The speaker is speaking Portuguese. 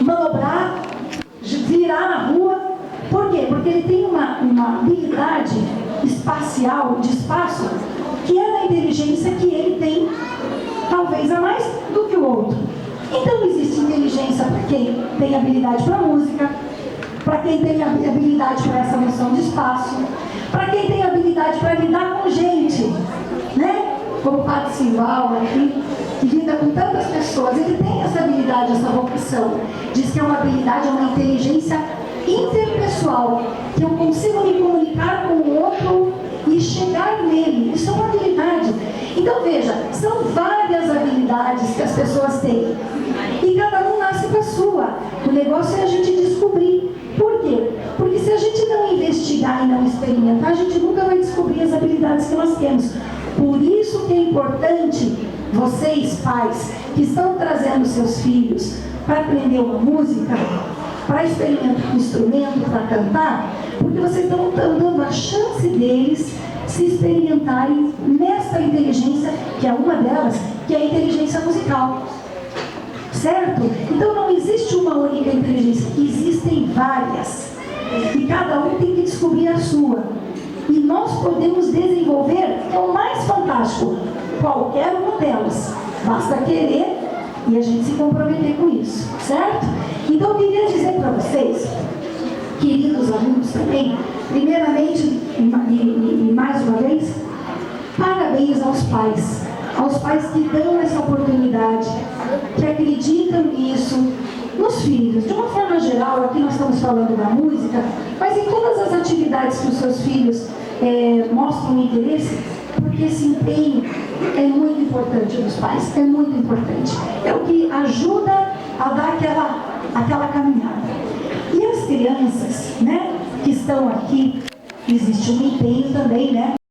manobrar, virar na rua. Por quê? Porque ele tem uma habilidade espacial, de espaço, que é da inteligência que ele tem, talvez a mais do que o outro. Então existe inteligência para quem tem habilidade para música, para quem tem habilidade para essa noção de espaço, para quem tem habilidade para lidar com gente, né? Como o Padre Simval aqui, que lida com tantas pessoas, ele tem essa habilidade, essa vocação. Diz que é uma habilidade, é uma inteligência interpessoal, que eu consigo me comunicar com o outro e chegar nele. Isso é uma habilidade. Então veja, são várias habilidades que as pessoas têm e cada um nasce com a sua. O negócio é a gente descobrir. Por quê? Porque se a gente não investigar e não experimentar, a gente nunca vai descobrir as habilidades que nós temos. Por isso que é importante vocês, pais, que estão trazendo seus filhos para aprender uma música, para experimentar um instrumento, para cantar, porque vocês estão dando a chance deles se experimentarem nessa inteligência, que é uma delas, que é a inteligência musical. Certo? Então não existe uma única inteligência, existem várias. E cada um tem que descobrir a sua. E nós podemos desenvolver, que é o mais fantástico, qualquer uma delas. Basta querer e a gente se comprometer com isso. Certo? Então eu queria dizer para vocês, queridos alunos também, primeiramente e mais uma vez, parabéns aos pais que dão essa oportunidade, que acreditam nisso, nos filhos. De uma forma geral, aqui nós estamos falando da música, mas em todas as atividades que os seus filhos mostram interesse, porque esse empenho é muito importante dos pais, é muito importante. É o que ajuda a dar aquela caminhada. E as crianças, né, que estão aqui, existe um empenho também, né?